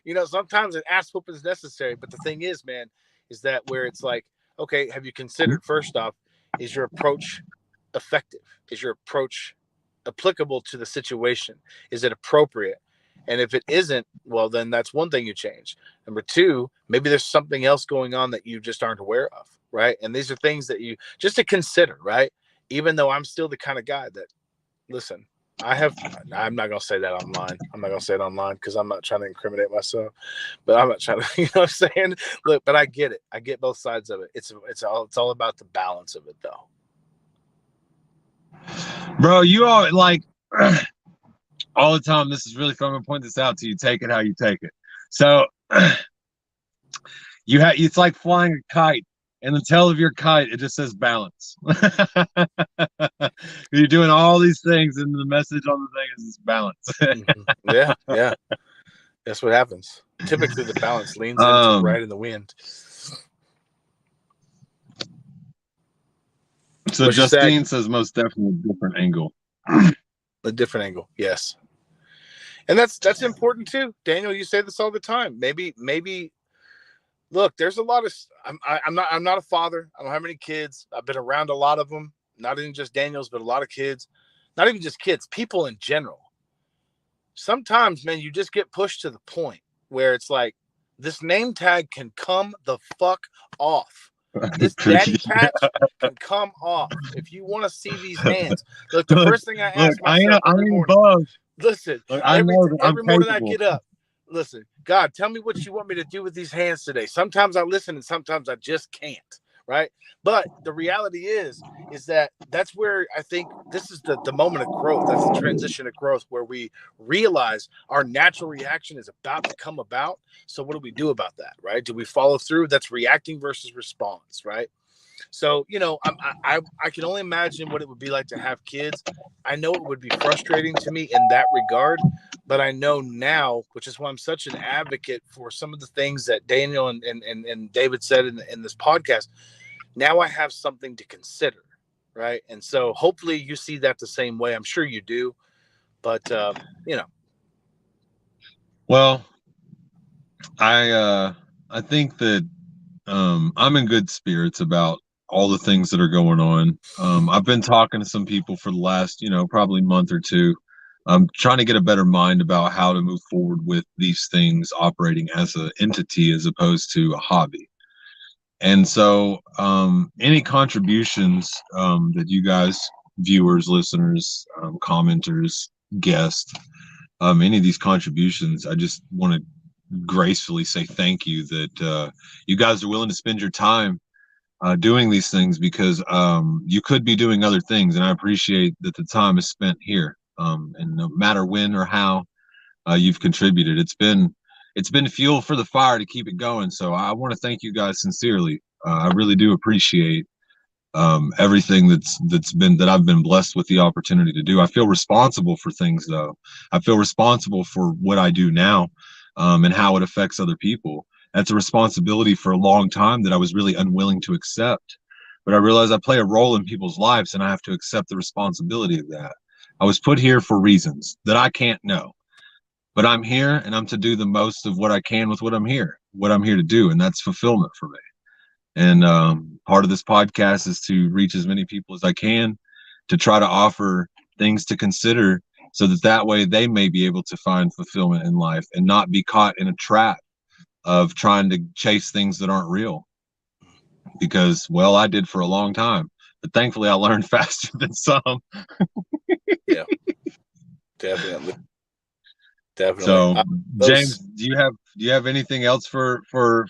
you know, sometimes an ass whoop is necessary. But the thing is, man, is that where it's like, okay, have you considered, first off, is your approach effective? Is your approach applicable to the situation? Is it appropriate? And if it isn't, well, then that's one thing you change. Number two, maybe there's something else going on that you just aren't aware of, right? And these are things that you just to consider, right? Even though I'm still the kind of guy that, listen, I'm not going to say that online. I'm not going to say it online because I'm not trying to incriminate myself, but I'm not trying to, you know what I'm saying? Look, but I get it. I get both sides of it. It's all about the balance of it though. bro, you all like all the time. This is really fun. I'm gonna point this out to you. Take it how you take it. So it's like flying a kite, and the tail of your kite, it just says balance. You're doing all these things, and the message on the thing is balance. Yeah, yeah. That's what happens. Typically the balance leans into right in the wind. So Justine says most definitely a different angle. A different angle, yes. And that's important too. Daniel, you say this all the time. Maybe look, there's a lot of I'm not a father. I don't have any kids. I've been around a lot of them, not even just Daniel's, but a lot of kids. Not even just kids, people in general. Sometimes, man, you just get pushed to the point where it's like this name tag can come the fuck off. This daddy patch can come off. If you want to see these hands, look, the first thing I ask myself every morning, listen, every morning I get up, listen, God, tell me what you want me to do with these hands today. Sometimes I listen and sometimes I just can't, right? But the reality is that's where I think this is the moment of growth. That's the transition of growth where we realize our natural reaction is about to come about. So what do we do about that, right? Do we follow through? That's reacting versus response, right? So, you know, I can only imagine what it would be like to have kids. I know it would be frustrating to me in that regard, but I know now, which is why I'm such an advocate for some of the things that Daniel and David said in this podcast. Now I have something to consider, right? And so hopefully you see that the same way. I'm sure you do, but you know. Well, I think that I'm in good spirits about all the things that are going on. I've been talking to some people for the last, probably month or two. I'm trying to get a better mind about how to move forward with these things operating as an entity as opposed to a hobby. And so, any contributions that you guys, viewers, listeners, commenters, guests, any of these contributions, I just want to gracefully say thank you that you guys are willing to spend your time doing these things because you could be doing other things, and I appreciate that the time is spent here. And no matter when or how you've contributed, it's been fuel for the fire to keep it going. So I want to thank you guys sincerely. I really do appreciate everything that I've been blessed with the opportunity to do. I feel responsible for things though. I feel responsible for what I do now and how it affects other people. That's a responsibility for a long time that I was really unwilling to accept. But I realize I play a role in people's lives and I have to accept the responsibility of that. I was put here for reasons that I can't know. But I'm here and I'm to do the most of what I can with what I'm here to do. And that's fulfillment for me. And part of this podcast is to reach as many people as I can to try to offer things to consider so that way they may be able to find fulfillment in life and not be caught in a trap of trying to chase things that aren't real. Because, well, I did for a long time, but thankfully I learned faster than some. Yeah, definitely. So, James, do you have anything else for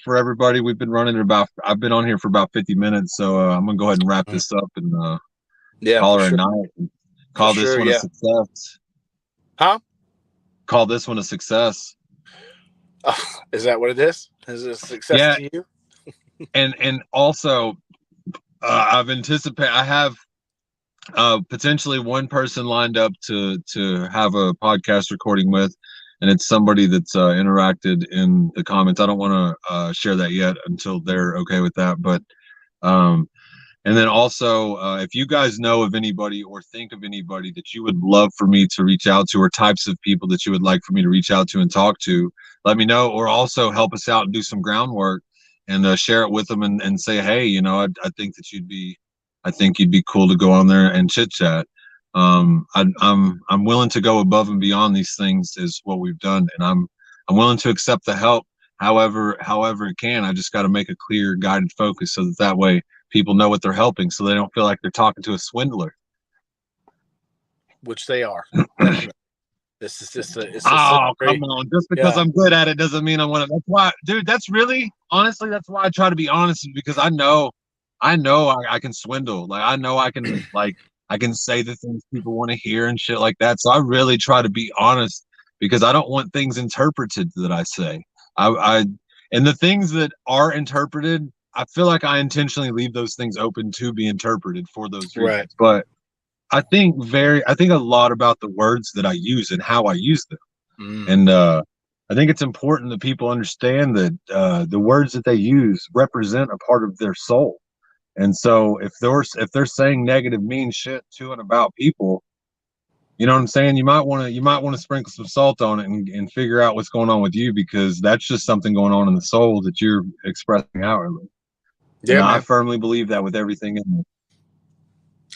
everybody? I've been on here for about 50 minutes, so I'm gonna go ahead and wrap this up and call her a night. Call this one a success. Huh? Call this one a success. Oh, is that what it is? Is it a success Yeah, to you? and also I have potentially one person lined up to have a podcast recording with, and it's somebody that's interacted in the comments. I don't want to share that yet until they're okay with that, but um, and then also, if you guys know of anybody or think of anybody that you would love for me to reach out to, or types of people that you would like for me to reach out to and talk to, let me know. Or also help us out and do some groundwork and share it with them and say, hey, I think that I think you'd be cool to go on there and chit chat. I'm willing to go above and beyond these things is what we've done, and I'm willing to accept the help however it can. I just got to make a clear guided focus so that way people know what they're helping, so they don't feel like they're talking to a swindler. Which they are. Definitely. This is just it's a Oh, slippery. come on. Just because Yeah. I'm good at it doesn't mean I want to. That's why, dude, that's really, honestly, that's why I try to be honest, because I know I can swindle. Like, I know I can say the things people want to hear and shit like that. So I really try to be honest because I don't want things interpreted that I say. I and the things that are interpreted, I feel like I intentionally leave those things open to be interpreted for those Right. reasons. But I think a lot about the words that I use and how I use them. And I think it's important that people understand that the words that they use represent a part of their soul. And so if they're saying negative, mean shit to and about people, you know what I'm saying? You might want to sprinkle some salt on it and figure out what's going on with you, because that's just something going on in the soul that you're expressing outwardly. And Yeah, I man. firmly believe that with everything in me.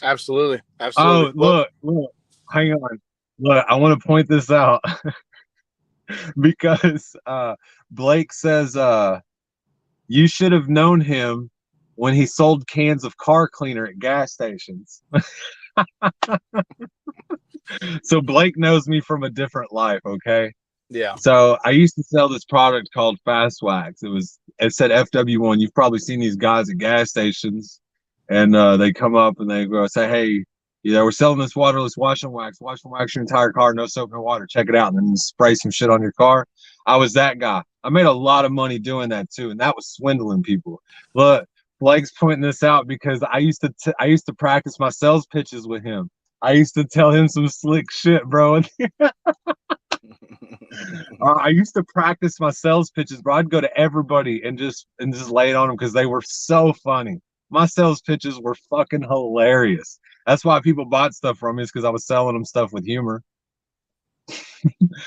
Absolutely. Absolutely. Oh, Well, look, hang on. Look, I want to point this out because Blake says you should have known him when he sold cans of car cleaner at gas stations. So Blake knows me from a different life, okay? yeah. So I used to sell this product called Fast Wax. It said FW1. You've probably seen these guys at gas stations, and they come up and they go say, "Hey, we're selling this waterless wash and wax. Wash and wax your entire car, no soap, no water. Check it out." And then spray some shit on your car. I was that guy. I made a lot of money doing that too, and that was swindling people. Look, Blake's pointing this out because I used to practice my sales pitches with him. I used to tell him some slick shit, bro. I used to practice my sales pitches, bro. I'd go to everybody and just lay it on them because they were so funny. My sales pitches were fucking hilarious. That's why people bought stuff from me, is because I was selling them stuff with humor.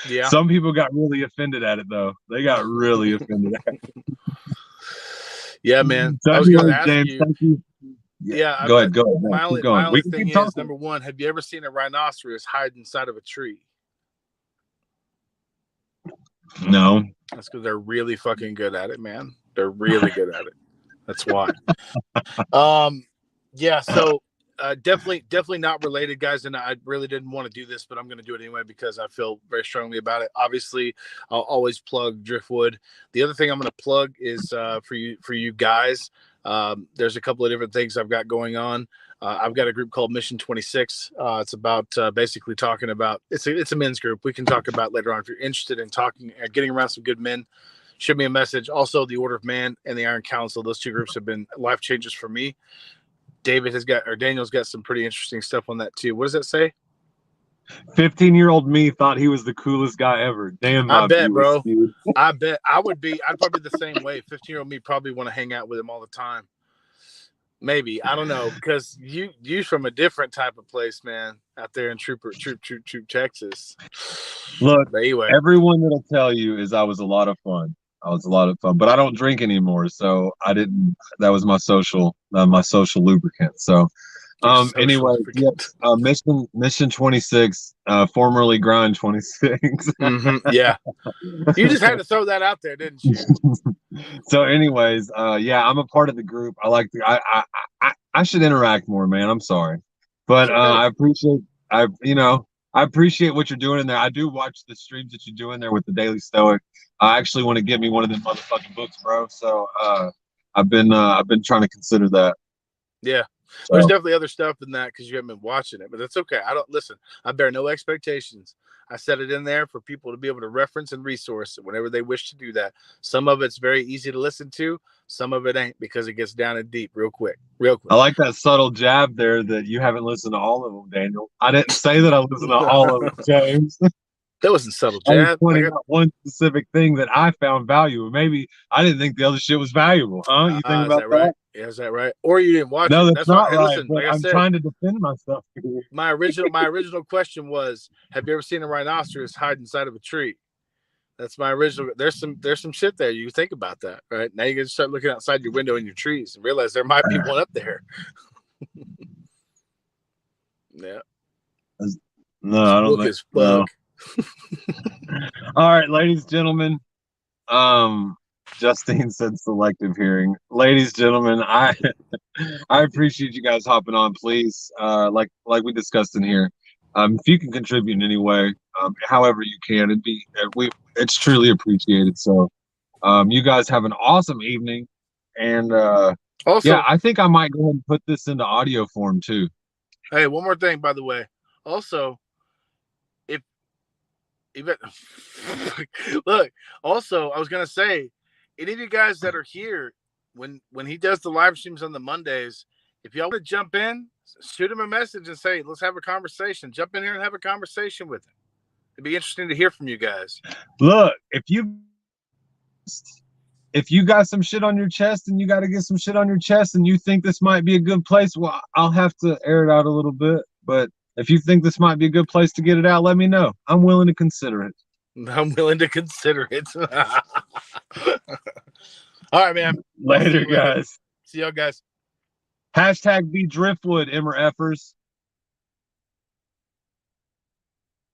Yeah. Some people got really offended at it, though. They got really offended at it. Yeah, man. So I was going anyway, to ask James, you. thank you. Yeah. Go ahead. Go ahead. My Man. Keep only going. We can thing keep is, talking. number one, have you ever seen a rhinoceros hide inside of a tree? No. That's because they're really fucking good at it, man. They're really good at it. That's why. Yeah. So definitely not related, guys. And I really didn't want to do this, but I'm going to do it anyway because I feel very strongly about it. Obviously, I'll always plug Driftwood. The other thing I'm going to plug is for you guys. There's a couple of different things I've got going on. I've got a group called Mission 26. It's about basically talking about it's a men's group. We can talk about later on if you're interested in talking, getting around some good men. Shoot me a message. Also, the Order of Man and the Iron Council. Those two groups have been life changers for me. Daniel's got some pretty interesting stuff on that too. What does that say? 15-year-old me thought he was the coolest guy ever. Damn, I my bet, view was bro. skewed. I bet I'd probably be the same way. 15-year-old me probably want to hang out with him all the time. Maybe. I don't know, because you from a different type of place, man, out there in Troop, Texas. Look, But anyway. everyone that'll tell you is I was a lot of fun. I was a lot of fun, but I don't drink anymore, so I didn't. That was my social lubricant. So, anyway, yes, Mission 26, formerly Grind 26. Yeah, you just had to throw that out there, didn't you? So, anyways, yeah, I'm a part of the group. I should interact more, man. I'm sorry, but I appreciate I appreciate what you're doing in there. I do watch the streams that you do in there with the Daily Stoic. I actually want to get me one of them motherfucking books, bro. So I've been trying to consider that. Yeah, There's So definitely other stuff in that because you haven't been watching it, but that's okay. I don't listen. I bear no expectations. I set it in there for people to be able to reference and resource it whenever they wish to do that. Some of it's very easy to listen to. Some of it ain't because it gets down and deep real quick. Real I quick. like that subtle jab there that you haven't listened to all of them, Daniel. I didn't say that I listened to all of them, James. That wasn't subtle I was jab. pointing out one specific thing that I found valuable. Maybe I didn't think the other shit was valuable. Huh? You think Is about that that? right? Yeah, is that right? Or you didn't watch No, it. that's That's why. not Hey, right. listen. But Like I I'm said, trying to defend myself. my original question was, have you ever seen a rhinoceros hide inside of a tree? That's my original. There's some shit there. You think about that, right? Now you can start looking outside your window in your trees and realize there might be one up there. Yeah. No, I don't Wook think as no. fuck. All right, ladies, gentlemen. Justine said selective hearing. Ladies, gentlemen, I appreciate you guys hopping on. Please, like we discussed in here, if you can contribute in any way, however you can, it's truly appreciated. So, you guys have an awesome evening, and yeah, Also, I think I might go ahead and put this into audio form too. hey, one more thing, by the way. Also, if even look, also, I was gonna say, any of you guys that are here when he does the live streams on the Mondays, if y'all want to jump in, shoot him a message and say, let's have a conversation. Jump in here and have a conversation with him. It'd be interesting to hear from you guys. Look, if you got some shit on your chest and you got to get some shit on your chest and you think this might be a good place, well, I'll have to air it out a little bit. But if you think this might be a good place to get it out, let me know. I'm willing to consider it. I'm willing to consider it. All right, man. Later, guys. See y'all guys. Hashtag be Dryftwood, Emmer effers.